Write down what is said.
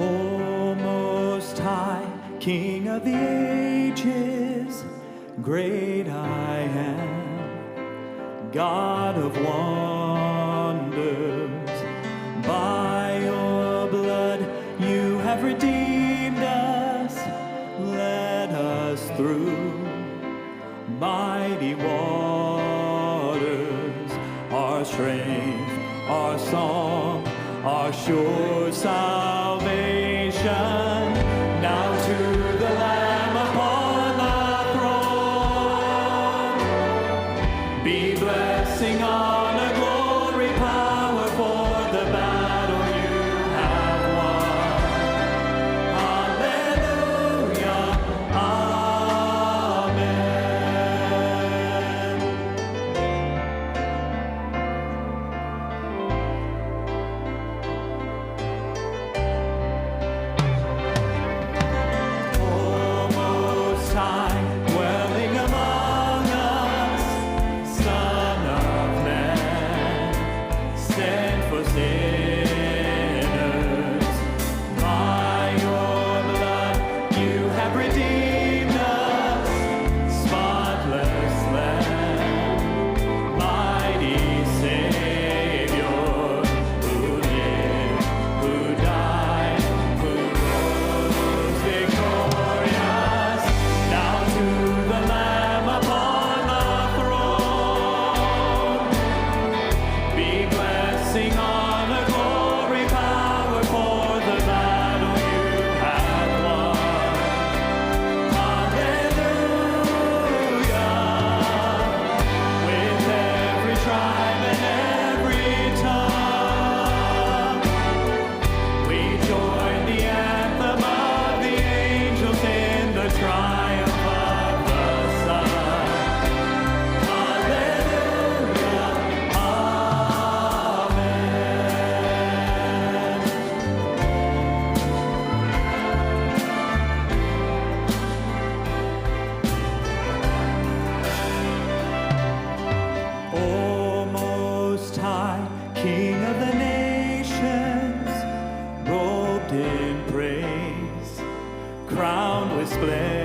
O Most High, King of the ages, great I am, God of wonders. By your blood you have redeemed us, led us through mighty waters. Our strength, our song, our sure salvation. Now to the Lamb upon the throne be blessing, honor, glory, power, for the battle you have won. Hallelujah, amen. O Most High, dwelling among us, Son of Man, sent for sinners. By your blood you have redeemed us, spotless Lamb, mighty Savior, who lived, who died, who rose victorious. Now to the Lamb upon the throne be blessing, honor, glory, power, for the battle you have won. Hallelujah. With every tribe and every tongue, we join the anthem of the angels in the triumph of the Son. Hallelujah, amen. O Most High, King of the nations, robed in praise, crowned with splendor.